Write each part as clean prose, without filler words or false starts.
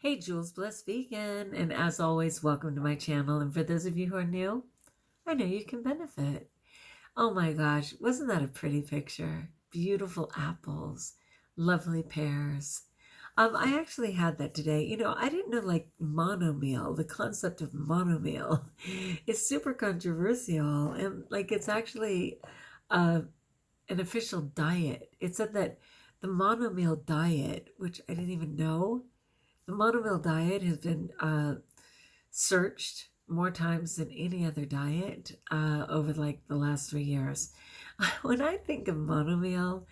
Hey, Jules Blessed Vegan, and as always, welcome to my channel. And for those of you who are new, I know you can benefit. Oh my gosh, wasn't that a pretty picture? Beautiful apples, lovely pears. I actually had that today. I didn't know like monomeal, the concept of monomeal is super controversial, and like it's actually uh, an official diet. It said that the monomeal diet, which I didn't even know. The monomeal diet has been searched more times than any other diet over like the last 3 years. When I think of monomeal,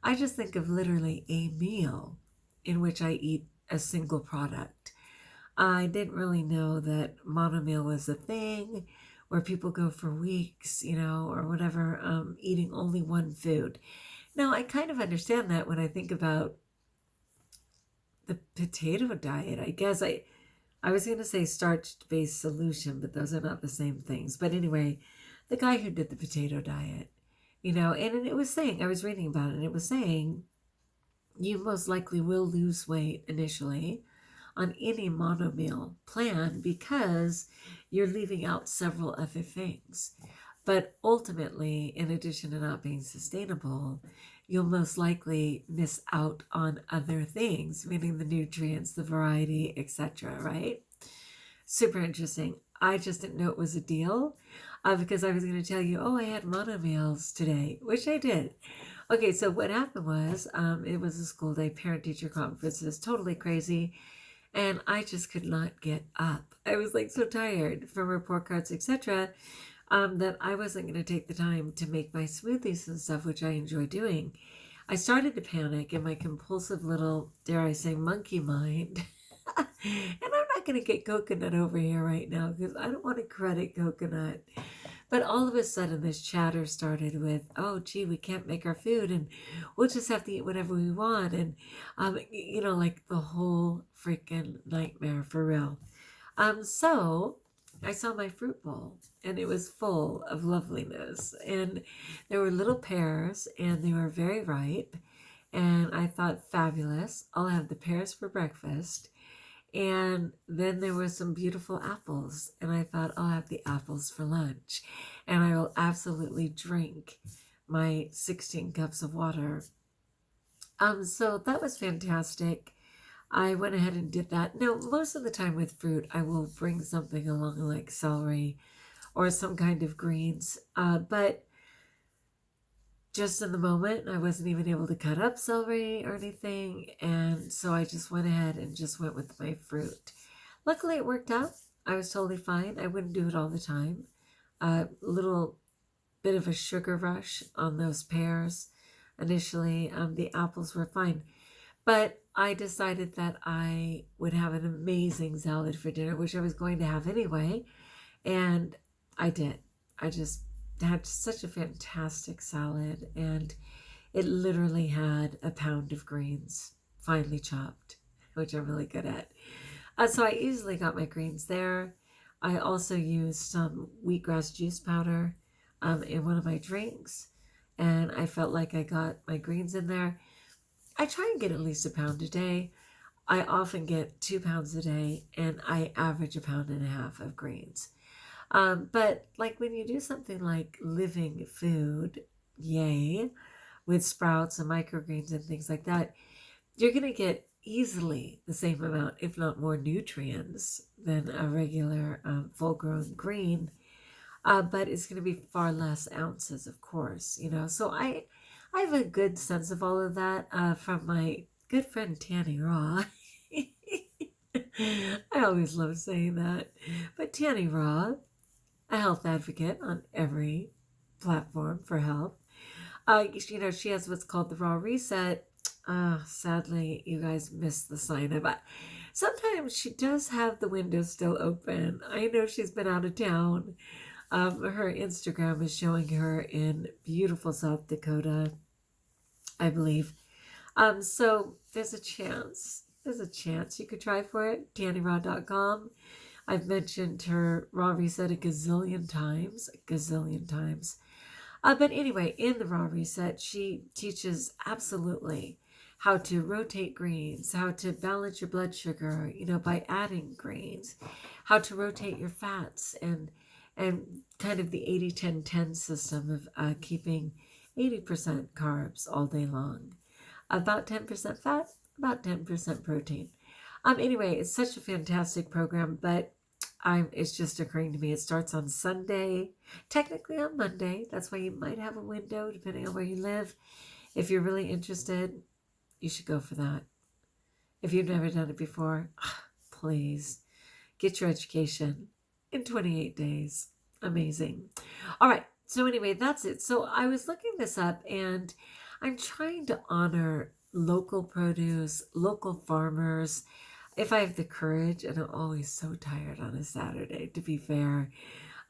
I just think of literally a meal in which I eat a single product. I didn't really know that monomeal was a thing where people go for weeks, or whatever, eating only one food. Now, I kind of understand that when I think about the potato diet. I was going to say starch-based solution, but those are not the same things. But anyway, the guy who did the potato diet, and it was saying, I was reading about it, and it was saying you most likely will lose weight initially on any monomeal plan because you're leaving out several other things. But ultimately, in addition to not being sustainable, you'll most likely miss out on other things, meaning the nutrients, the variety, etc., right? Super interesting. I just didn't know it was a deal because I was going to tell you, oh, I had monomeals today, which I did. Okay, so what happened was it was a school day parent-teacher conference. It was totally crazy, and I just could not get up. I was like so tired from report cards, etc., that I wasn't going to take the time to make my smoothies and stuff, which I enjoy doing. I started to panic in my compulsive little, dare I say, monkey mind. And I'm not going to get coconut over here right now because I don't want to credit coconut. But all of a sudden, this chatter started with, oh, gee, we can't make our food and we'll just have to eat whatever we want. And, like the whole freaking nightmare for real. So I saw my fruit bowl and it was full of loveliness. And there were little pears and they were very ripe. And I thought, fabulous. I'll have the pears for breakfast. And then there were some beautiful apples. And I thought, I'll have the apples for lunch. And I will absolutely drink my 16 cups of water. So that was fantastic. I went ahead and did that. Now, most of the time with fruit, I will bring something along like celery or some kind of greens. But just in the moment, I wasn't even able to cut up celery or anything. And so I just went ahead and just went with my fruit. Luckily, it worked out. I was totally fine. I wouldn't do it all the time. A little bit of a sugar rush on those pears. Initially, the apples were fine. But I decided that I would have an amazing salad for dinner, which I was going to have anyway. And I did. I just had such a fantastic salad. And it literally had a pound of greens, finely chopped, which I'm really good at. So I easily got my greens there. I also used some wheatgrass juice powder in one of my drinks. And I felt like I got my greens in there. I try and get at least a pound a day. I often get 2 pounds a day, and I average 1.5 pounds of greens. But like when you do something like living food, yay, with sprouts and microgreens and things like that, you're going to get easily the same amount, if not more nutrients than a regular full-grown green. But it's going to be far less ounces, of course, So I have a good sense of all of that from my good friend Tanny Raw. I always love saying that. But Tanny Raw, a health advocate on every platform for health. She has what's called the Raw Reset. Sadly, you guys missed the sign of it. Sometimes she does have the window still open. I know she's been out of town. Her Instagram is showing her in beautiful South Dakota, I believe. So there's a chance you could try for it. TannyRaw.com. I've mentioned her Raw Reset a gazillion times. But anyway, in the Raw Reset, she teaches absolutely how to rotate greens, how to balance your blood sugar, by adding greens, how to rotate your fats, and kind of the 80-10-10 system of keeping 80% carbs all day long, about 10% fat, about 10% protein. Anyway, it's such a fantastic program, but it's just occurring to me. It starts on Sunday, technically on Monday. That's why you might have a window depending on where you live. If you're really interested, you should go for that. If you've never done it before, please get your education in 28 days. Amazing. All right. So anyway, that's it. So I was looking this up, and I'm trying to honor local produce, local farmers, if I have the courage, and I'm always so tired on a Saturday, to be fair.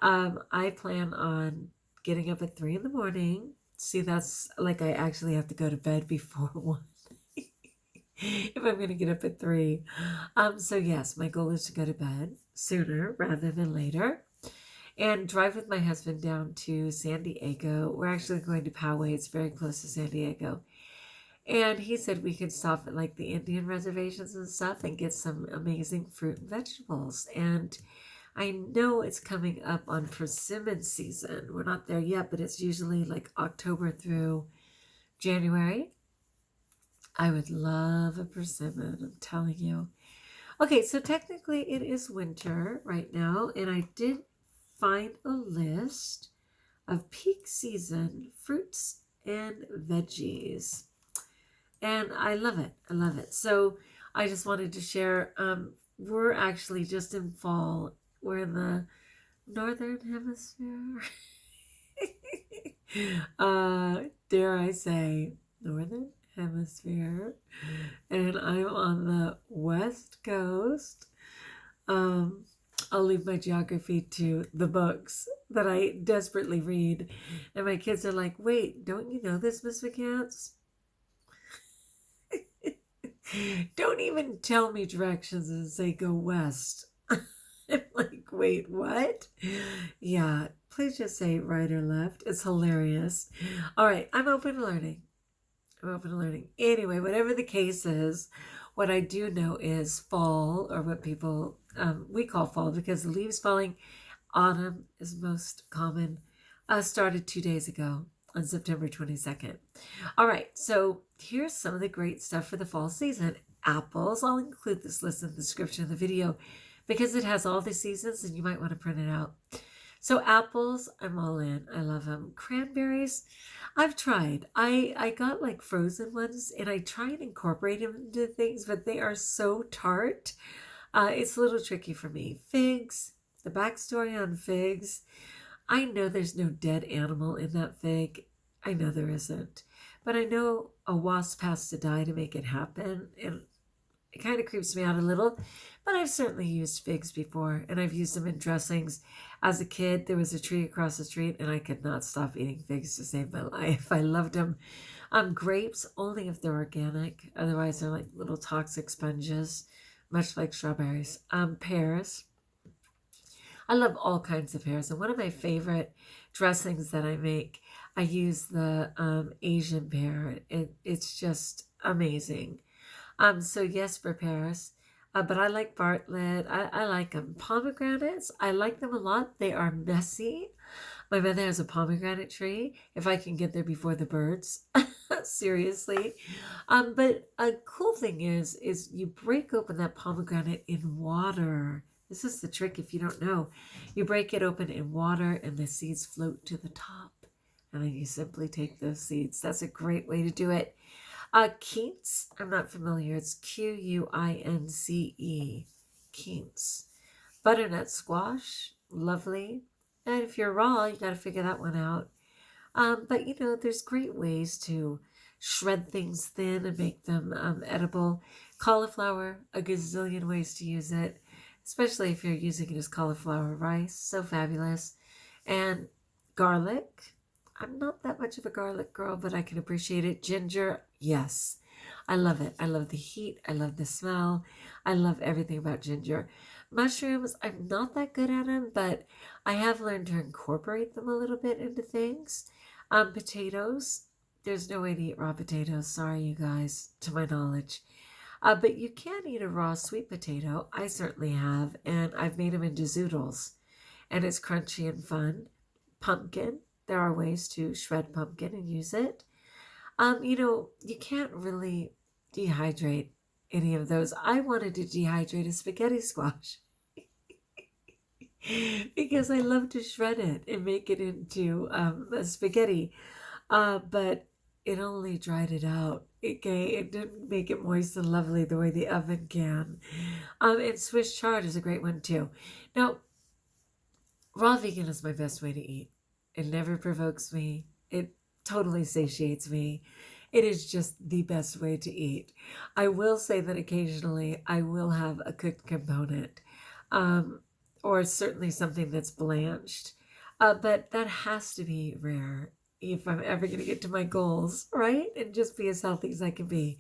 I plan on getting up at 3 in the morning. See, that's like I actually have to go to bed before 1 if I'm going to get up at 3. So yes, my goal is to go to bed sooner rather than later and drive with my husband down to San Diego. We're actually going to Poway. It's very close to San Diego. And he said we could stop at like the Indian reservations and stuff and get some amazing fruit and vegetables. And I know it's coming up on persimmon season. We're not there yet, but it's usually like October through January. I would love a persimmon, I'm telling you. Okay, so technically it is winter right now, and I did find a list of peak season fruits and veggies. And I love it. I love it. So I just wanted to share, we're actually just in fall. We're in the northern hemisphere. Dare I say, northern hemisphere. And I'm on the west coast. I'll leave my geography to the books that I desperately read. And my kids are like, wait, don't you know this, Miss McCants? Don't even tell me directions and say go west. I'm like, wait, what? Yeah, please just say right or left. It's hilarious. All right, I'm open to learning. Anyway, whatever the case is, what I do know is fall, or what people, we call fall because the leaves falling, autumn is most common, started 2 days ago on September 22nd. All right, so here's some of the great stuff for the fall season. Apples. I'll include this list in the description of the video because it has all the seasons and you might want to print it out. So apples, I'm all in. I love them. Cranberries, I've tried. I got like frozen ones and I try and incorporate them into things, but they are so tart. It's a little tricky for me. Figs, the backstory on figs. I know there's no dead animal in that fig. I know there isn't. But I know a wasp has to die to make it happen. And it kind of creeps me out a little. But I've certainly used figs before. And I've used them in dressings. As a kid, there was a tree across the street. And I could not stop eating figs to save my life. I loved them. Grapes, only if they're organic. Otherwise, they're like little toxic sponges. Much like strawberries. Pears. I love all kinds of pears. And one of my favorite dressings that I make, I use the Asian pear. It's just amazing. So yes, for pears. But I like Bartlett. I like them. Pomegranates, I like them a lot. They are messy. My mother has a pomegranate tree. If I can get there before the birds. Seriously. But a cool thing is you break open that pomegranate in water. This is the trick if you don't know. You break it open in water and the seeds float to the top. And then you simply take those seeds. That's a great way to do it. Quince, I'm not familiar. It's Quince. Quince. Butternut squash, lovely. And if you're raw, you got to figure that one out. But there's great ways to shred things thin and make them edible. Cauliflower, a gazillion ways to use it. Especially if you're using it as cauliflower rice. So fabulous. And garlic. I'm not that much of a garlic girl, but I can appreciate it. Ginger, yes. I love it. I love the heat. I love the smell. I love everything about ginger. Mushrooms, I'm not that good at them, but I have learned to incorporate them a little bit into things. Potatoes, There's no way to eat raw potatoes. Sorry, you guys, to my knowledge. But you can eat a raw sweet potato. I certainly have, and I've made them into zoodles, and it's crunchy and fun. Pumpkin. There are ways to shred pumpkin and use it. You can't really dehydrate any of those. I wanted to dehydrate a spaghetti squash because I love to shred it and make it into a spaghetti. But it only dried it out. It didn't make it moist and lovely the way the oven can. And Swiss chard is a great one too. Now, raw vegan is my best way to eat. It never provokes me. It totally satiates me. It is just the best way to eat. I will say that occasionally I will have a cooked component, or certainly something that's blanched. But that has to be rare if I'm ever going to get to my goals, right? And just be as healthy as I can be.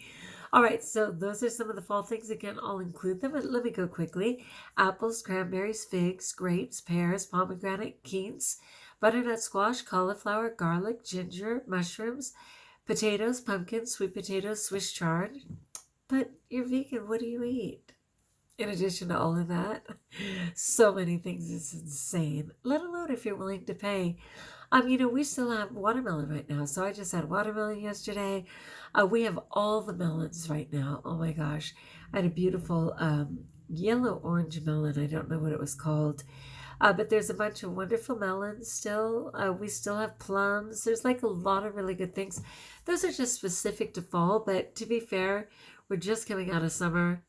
All right, so those are some of the fall things. Again, I'll include them, but let me go quickly. Apples, cranberries, figs, grapes, pears, pomegranate, quince, butternut squash, cauliflower, garlic, ginger, mushrooms, potatoes, pumpkins, sweet potatoes, Swiss chard. But you're vegan, what do you eat? In addition to all of that, so many things, it's insane, let alone if you're willing to pay. We still have watermelon right now. So I just had watermelon yesterday. We have all the melons right now. Oh my gosh. I had a beautiful yellow orange melon. I don't know what it was called. But there's a bunch of wonderful melons still. We still have plums. There's like a lot of really good things. Those are just specific to fall. But to be fair, we're just coming out of summer.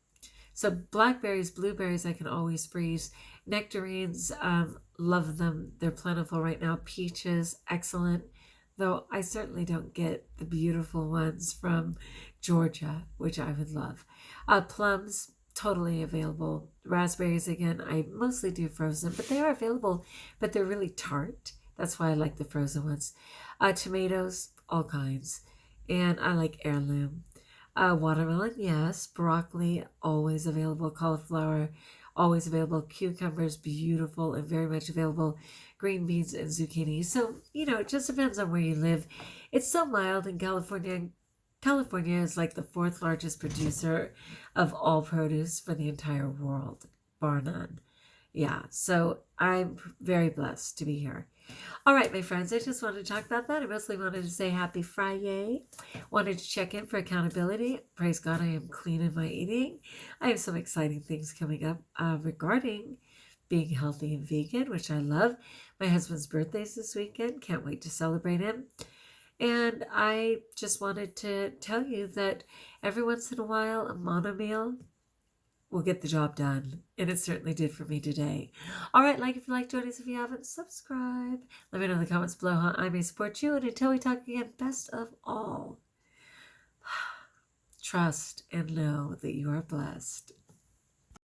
So blackberries, blueberries, I can always freeze. Nectarines, love them. They're plentiful right now. Peaches, excellent. Though I certainly don't get the beautiful ones from Georgia, which I would love. Plums, totally available. Raspberries, again, I mostly do frozen, but they are available, but they're really tart. That's why I like the frozen ones. Tomatoes, all kinds. And I like heirloom. Watermelon, yes. Broccoli, always available. Cauliflower, always available. Cucumbers, beautiful and very much available. Green beans and zucchini. So, it just depends on where you live. It's so mild in California. California is like the 4th largest producer of all produce for the entire world, bar none. Yeah, so I'm very blessed to be here. All right, my friends, I just wanted to talk about that. I mostly wanted to say happy Friday. Wanted to check in for accountability. Praise God, I am clean in my eating. I have some exciting things coming up regarding being healthy and vegan, which I love. My husband's birthday is this weekend. Can't wait to celebrate him. And I just wanted to tell you that every once in a while, a mono meal will get the job done. And it certainly did for me today. All right, like if you like, join us if you haven't, subscribe. Let me know in the comments below how I may support you. And until we talk again, best of all, trust and know that you are blessed.